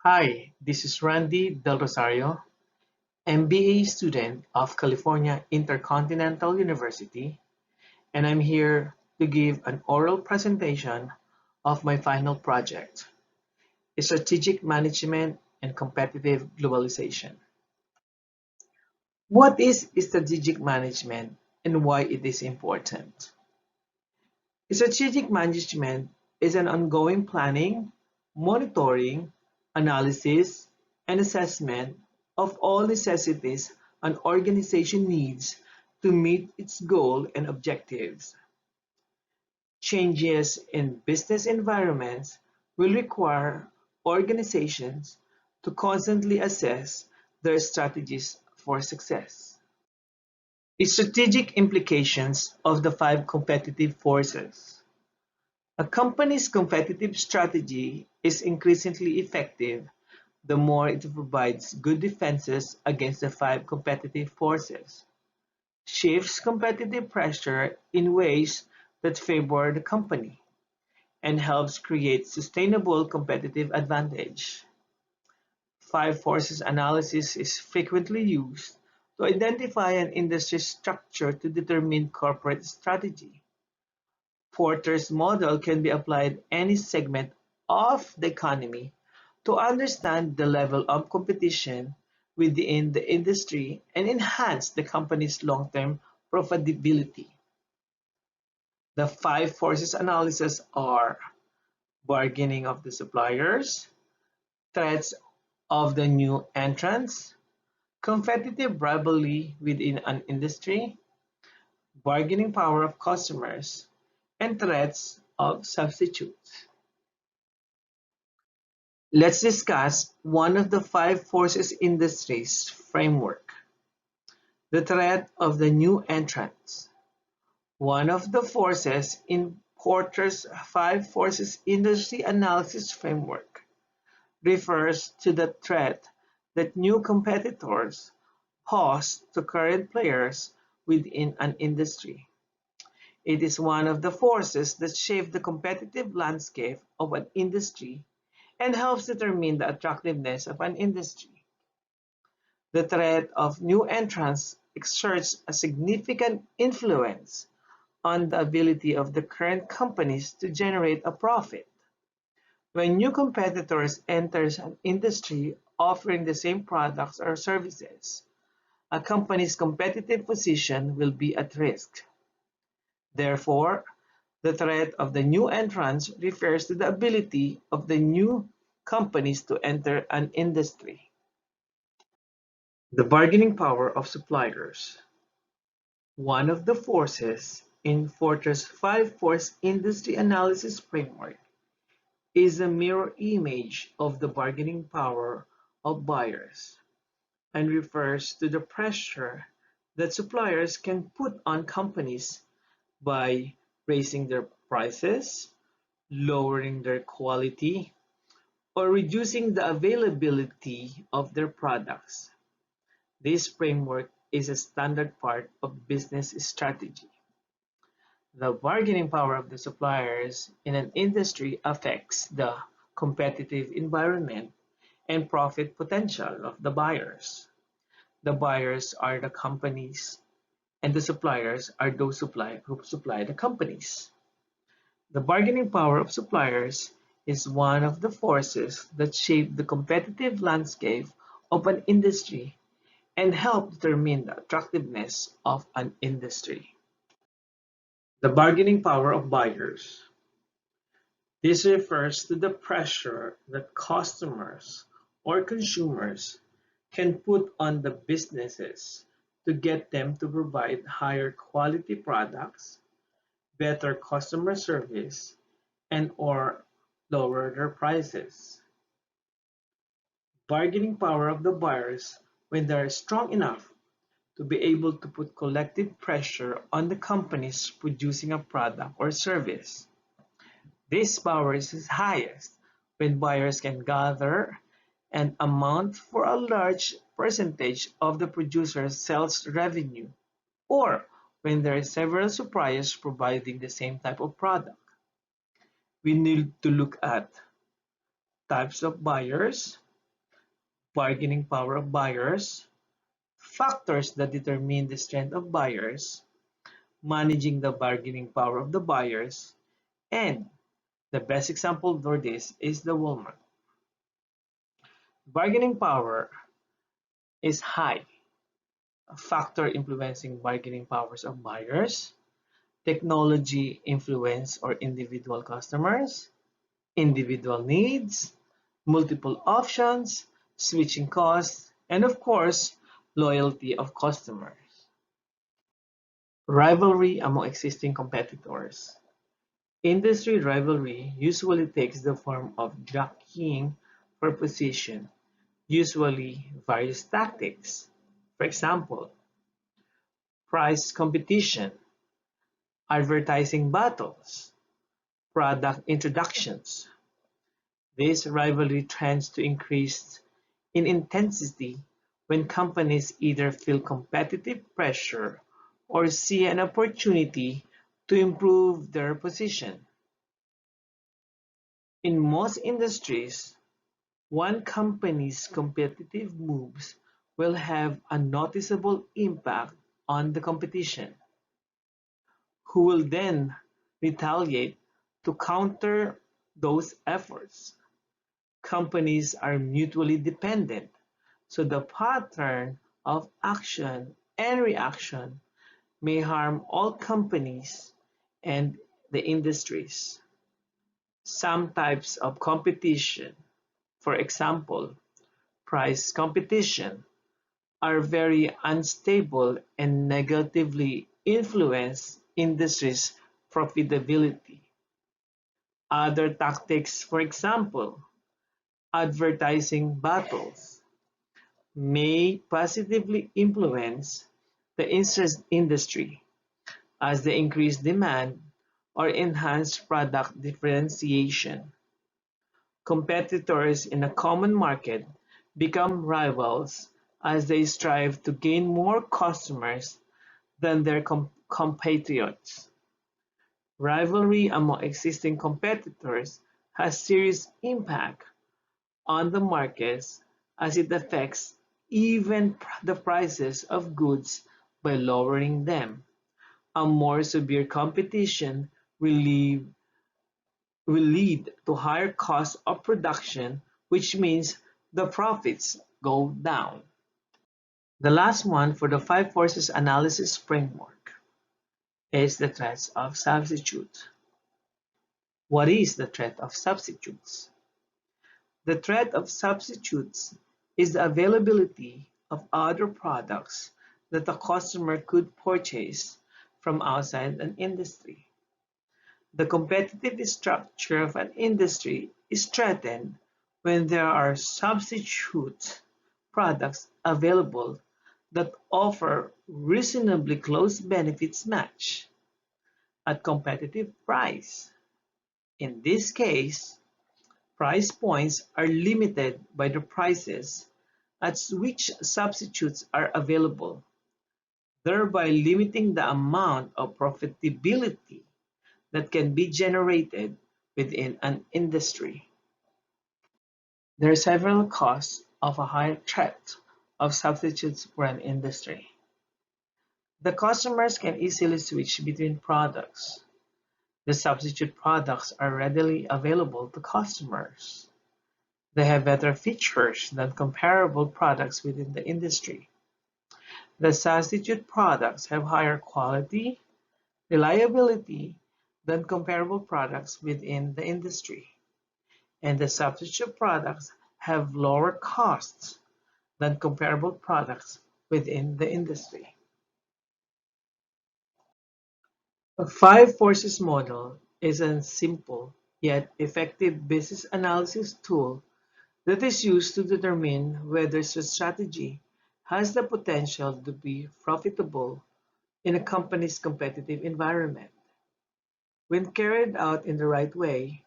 Hi, this is Randy DelRosario, MBA student of California Intercontinental University, and I'm here to give an oral presentation of my final project, Strategic Management and Competitive Globalization. What is strategic management and why it is important? Strategic management is an ongoing planning, monitoring, analysis, and assessment of all necessities an organization needs to meet its goal and objectives. Changes in business environments will require organizations to constantly assess their strategies for success. Strategic implications of the five competitive forces. A company's competitive strategy is increasingly effective the more it provides good defenses against the five competitive forces, shifts competitive pressure in ways that favor the company, and helps create sustainable competitive advantage. Five forces analysis is frequently used to identify an industry structure to determine corporate strategy. Porter's model can be applied any segment of the economy to understand the level of competition within the industry and enhance the company's long-term profitability. The five forces analysis are bargaining of the suppliers, threats of the new entrants, competitive rivalry within an industry, bargaining power of customers, and threats of substitutes. Let's discuss one of the five forces industries framework, the threat of the new entrants. One of the forces in Porter's five forces industry analysis framework refers to the threat that new competitors pose to current players within an industry. It is one of the forces that shape the competitive landscape of an industry and helps determine the attractiveness of an industry. The threat of new entrants exerts a significant influence on the ability of the current companies to generate a profit. When new competitors enter an industry offering the same products or services, a company's competitive position will be at risk. Therefore, the threat of the new entrants refers to the ability of the new companies to enter an industry. The bargaining power of suppliers. One of the forces in Fortress 5 Force Industry Analysis Framework is a mirror image of the bargaining power of buyers and refers to the pressure that suppliers can put on companies by raising their prices, lowering their quality, or reducing the availability of their products. This framework is a standard part of business strategy. The bargaining power of the suppliers in an industry affects the competitive environment and profit potential of the buyers. The buyers are the companies, and the suppliers are those who supply the companies. The bargaining power of suppliers is one of the forces that shape the competitive landscape of an industry and help determine the attractiveness of an industry. The bargaining power of buyers. This refers to the pressure that customers or consumers can put on the businesses to get them to provide higher quality products, better customer service, and or lower their prices. Bargaining power of the buyers when they are strong enough to be able to put collective pressure on the companies producing a product or service. This power is highest when buyers can gather an amount for a large percentage of the producer's sales revenue, or when there are several suppliers providing the same type of product. We need to look at types of buyers, bargaining power of buyers, factors that determine the strength of buyers, managing the bargaining power of the buyers, and the best example for this is the Walmart. Bargaining power is high, a factor influencing bargaining powers of buyers, technology influence or individual customers, individual needs, multiple options, switching costs, and of course, loyalty of customers. Rivalry among existing competitors. Industry rivalry usually takes the form of jockeying for position, usually various tactics. For example, price competition, advertising battles, product introductions. This rivalry tends to increase in intensity when companies either feel competitive pressure or see an opportunity to improve their position. In most industries, one company's competitive moves will have a noticeable impact on the competition, who will then retaliate to counter those efforts. Companies are mutually dependent, so the pattern of action and reaction may harm all companies and the industries. Some types of competition, for example, price competition, are very unstable and negatively influence industries' profitability. Other tactics, for example, advertising battles, may positively influence the industry as they increase demand or enhance product differentiation. Competitors in a common market become rivals as they strive to gain more customers than their compatriots. Rivalry among existing competitors has serious impact on the markets as it affects even the prices of goods by lowering them. A more severe competition will lead to higher costs of production, which means the profits go down. The last one for the five forces analysis framework is the threats of substitute. What is the threat of substitutes? The threat of substitutes is the availability of other products that a customer could purchase from outside an industry. The competitive structure of an industry is threatened when there are substitute products available that offer reasonably close benefits match at competitive price. In this case, price points are limited by the prices at which substitutes are available, thereby limiting the amount of profitability that can be generated within an industry. There are several causes of a high threat of substitutes for an industry. The customers can easily switch between products. The substitute products are readily available to customers. They have better features than comparable products within the industry. The substitute products have higher quality, reliability than comparable products within the industry. And the substitute products have lower costs than comparable products within the industry. A five forces model is a simple yet effective business analysis tool that is used to determine whether a strategy has the potential to be profitable in a company's competitive environment. When carried out in the right way,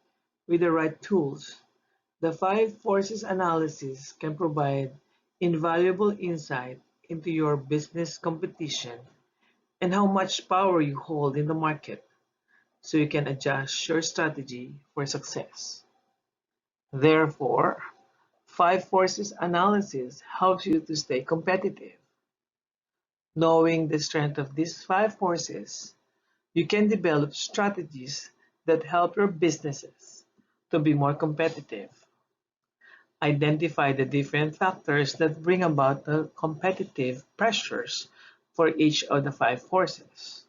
with the right tools, the five forces analysis can provide invaluable insight into your business competition and how much power you hold in the market so you can adjust your strategy for success. Therefore, Five forces analysis helps you to stay competitive. Knowing the strength of these five forces, you can develop strategies that help your businesses to be more competitive. Identify the different factors that bring about the competitive pressures for each of the five forces.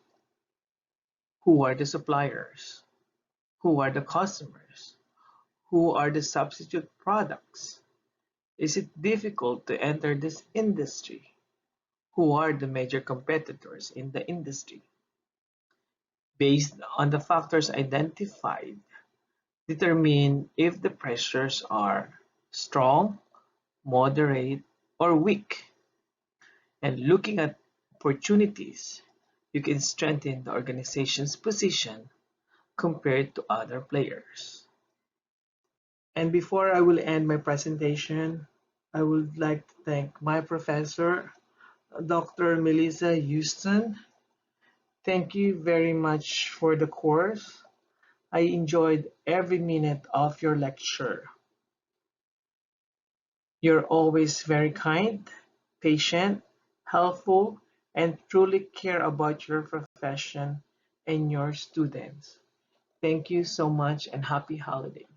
Who are the suppliers? Who are the customers? Who are the substitute products? Is it difficult to enter this industry? Who are the major competitors in the industry? Based on the factors identified, determine if the pressures are strong, moderate, or weak. And looking at opportunities, you can strengthen the organization's position compared to other players. And before I will end my presentation, I would like to thank my professor, Dr. Melissa Houston. Thank you very much for the course. I enjoyed every minute of your lecture. You're always very kind, patient, helpful, and truly care about your profession and your students. Thank you so much and happy holidays.